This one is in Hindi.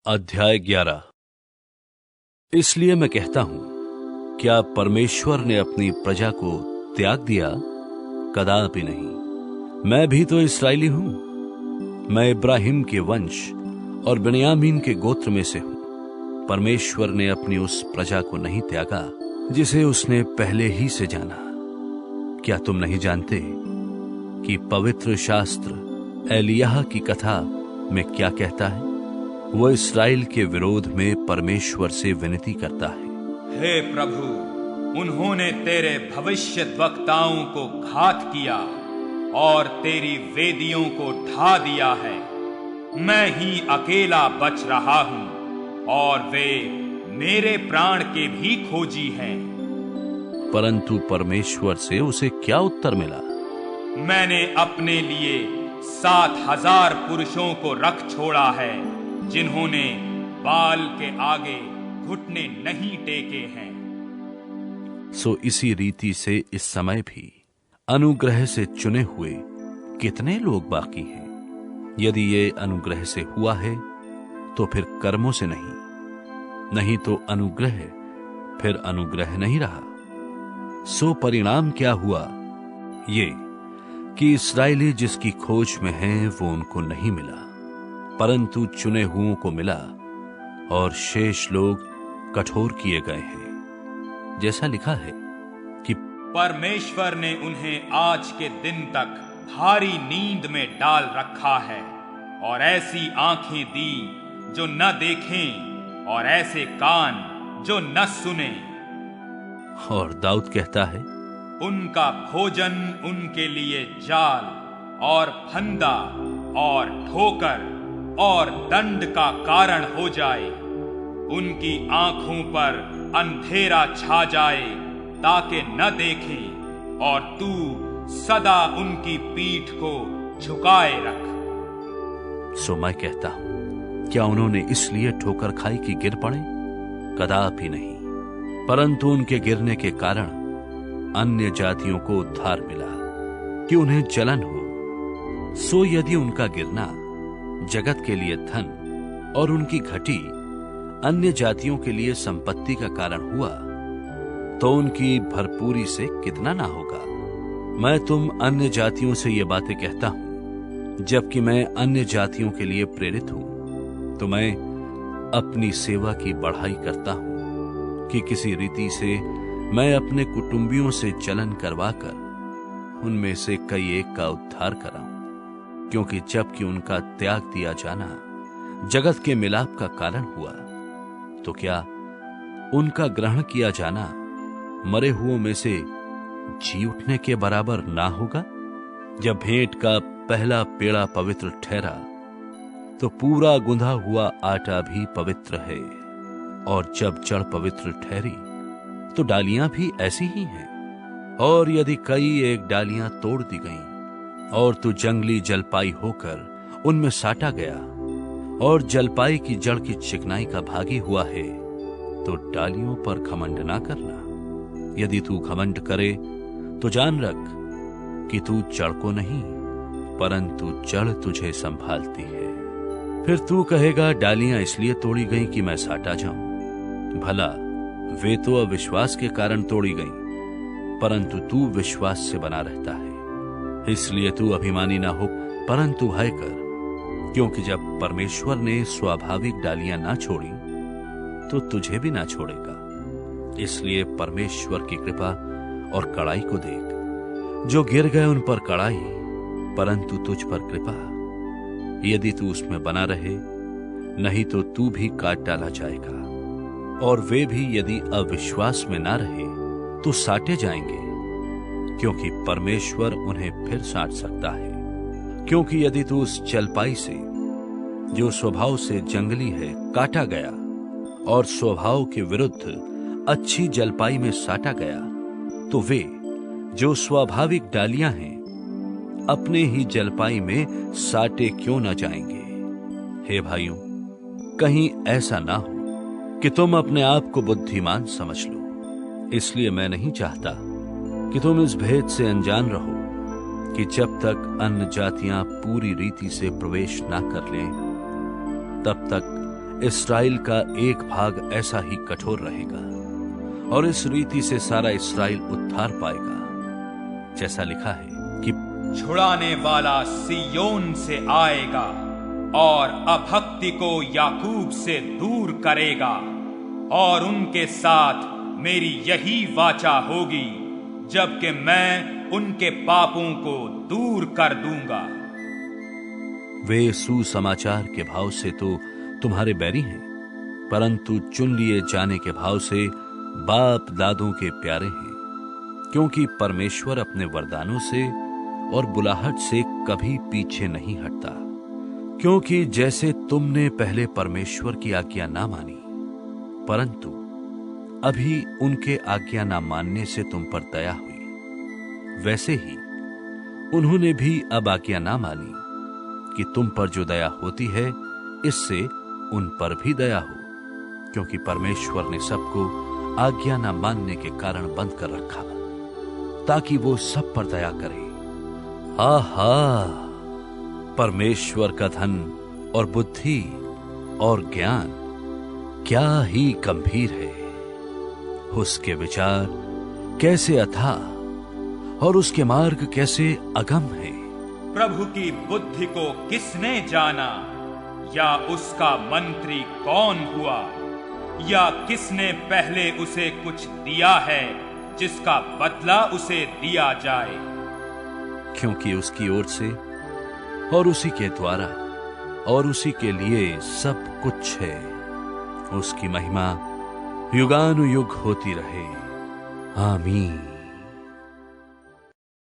अध्याय 11। इसलिए मैं कहता हूं, क्या परमेश्वर ने अपनी प्रजा को त्याग दिया? कदापि नहीं। मैं भी तो इस्राएली हूं। मैं इब्राहिम के वंश और बिन्यामीन के गोत्र में से हूं। परमेश्वर ने अपनी उस प्रजा को नहीं त्यागा जिसे उसने पहले ही से जाना। क्या तुम नहीं जानते कि पवित्र शास्त्र एलिय्याह की कथा में क्या कहता है? वो इस्राएल के विरोध में परमेश्वर से विनती करता है, हे प्रभु, उन्होंने तेरे भविष्यद्वक्ताओं को घात किया और तेरी वेदियों को ढा दिया है। मैं ही अकेला बच रहा हूं और वे मेरे प्राण के भी खोजी हैं। परंतु परमेश्वर से उसे क्या उत्तर मिला? मैंने अपने लिए 7,000 पुरुषों को रख छोड़ा है जिन्होंने बाल के आगे घुटने नहीं टेके हैं। सो इसी रीति से इस समय भी अनुग्रह से चुने हुए कितने लोग बाकी हैं। यदि ये अनुग्रह से हुआ है तो फिर कर्मों से नहीं तो अनुग्रह फिर अनुग्रह नहीं रहा। सो परिणाम क्या हुआ? ये कि इस्राएली जिसकी खोज में हैं वो उनको नहीं मिला, परंतु चुने हुओं को मिला और शेष लोग कठोर किए गए हैं। जैसा लिखा है कि परमेश्वर ने उन्हें आज के दिन तक भारी नींद में डाल रखा है और ऐसी आंखें दी जो न देखें और ऐसे कान जो न सुने। और दाऊद कहता है, उनका भोजन उनके लिए जाल और फंदा और ठोकर और दंड का कारण हो जाए। उनकी आंखों पर अंधेरा छा जाए ताकि न देखें और तू सदा उनकी पीठ को झुकाए रख। सो मैं कहता हूं, क्या उन्होंने इसलिए ठोकर खाई कि गिर पड़े? कदापि नहीं, परंतु उनके गिरने के कारण अन्य जातियों को उद्धार मिला कि उन्हें जलन हो। सो यदि उनका गिरना जगत के लिए धन और उनकी घटी अन्य जातियों के लिए संपत्ति का कारण हुआ, तो उनकी भरपूरी से कितना ना होगा। मैं तुम अन्य जातियों से ये बातें कहता हूं, जबकि मैं अन्य जातियों के लिए प्रेरित हूं, तो मैं अपनी सेवा की बढ़ाई करता हूं कि किसी रीति से मैं अपने कुटुंबियों से जलन करवाकर उनमें से कई एक का उद्धार कराऊं। क्योंकि जबकि उनका त्याग दिया जाना जगत के मिलाप का कारण हुआ, तो क्या उनका ग्रहण किया जाना मरे हुओं में से जी उठने के बराबर ना होगा? जब भेंट का पहला पेड़ा पवित्र ठहरा, तो पूरा गुंधा हुआ आटा भी पवित्र है, और जब जड़ पवित्र ठहरी तो डालियां भी ऐसी ही हैं। और यदि कई एक डालियां तोड़ दी गईं और तू जंगली जलपाई होकर उनमें साटा गया और जलपाई की जड़ की चिकनाई का भागी हुआ है, तो डालियों पर घमंड ना करना। यदि तू घमंड करे तो जान रख कि तू जड़ को नहीं, परंतु जड़ तुझे संभालती है। फिर तू कहेगा, डालियां इसलिए तोड़ी गई कि मैं साटा जाऊं। भला वे तो अविश्वास के कारण तोड़ी गई, परंतु तू विश्वास से बना रहता है। इसलिए तू अभिमानी ना हो, परंतु भय कर, क्योंकि जब परमेश्वर ने स्वाभाविक डालियां ना छोड़ी तो तुझे भी ना छोड़ेगा। इसलिए परमेश्वर की कृपा और कड़ाई को देख। जो गिर गए उन पर कड़ाई, परंतु तुझ पर कृपा। यदि तू उसमें बना रहे, नहीं तो तू भी काट डाला जाएगा। और वे भी यदि अविश्वास में ना रहे तो साटे जाएंगे, क्योंकि परमेश्वर उन्हें फिर साट सकता है। क्योंकि यदि तू उस जलपाई से जो स्वभाव से जंगली है काटा गया और स्वभाव के विरुद्ध अच्छी जलपाई में साटा गया, तो वे जो स्वाभाविक डालियां हैं अपने ही जलपाई में साटे क्यों न जाएंगे। हे भाइयों, कहीं ऐसा ना हो कि तुम अपने आप को बुद्धिमान समझ लो। इसलिए मैं नहीं चाहता कि तुम इस भेद से अनजान रहो कि जब तक अन्य जातियां पूरी रीति से प्रवेश ना कर लें, तब तक इस्राएल का एक भाग ऐसा ही कठोर रहेगा और इस रीति से सारा इस्राएल उद्धार पाएगा। जैसा लिखा है कि छुड़ाने वाला सिय्योन से आएगा और अभक्ति को याकूब से दूर करेगा, और उनके साथ मेरी यही वाचा होगी जबकि मैं उनके पापों को दूर कर दूंगा। वे सुसमाचार के भाव से तो तुम्हारे बैरी हैं, परंतु चुन लिए जाने के भाव से बाप दादों के प्यारे हैं, क्योंकि परमेश्वर अपने वरदानों से और बुलाहट से कभी पीछे नहीं हटता। क्योंकि जैसे तुमने पहले परमेश्वर की आज्ञा ना मानी, परंतु अभी उनके आज्ञा ना मानने से तुम पर दया हुई, वैसे ही उन्होंने भी अब आज्ञा ना मानी कि तुम पर जो दया होती है इससे उन पर भी दया हो, क्योंकि परमेश्वर ने सबको आज्ञा ना मानने के कारण बंद कर रखा, ताकि वो सब पर दया करे। आहा, परमेश्वर का धन और बुद्धि और ज्ञान क्या ही गंभीर है। उसके विचार कैसे अथाह और उसके मार्ग कैसे अगम है। प्रभु की बुद्धि को किसने जाना, या उसका मंत्री कौन हुआ, या किसने पहले उसे कुछ दिया है जिसका बदला उसे दिया जाए। क्योंकि उसकी ओर से और उसी के द्वारा और उसी के लिए सब कुछ है। उसकी महिमा युगानुयुग होती रहे। आमीन।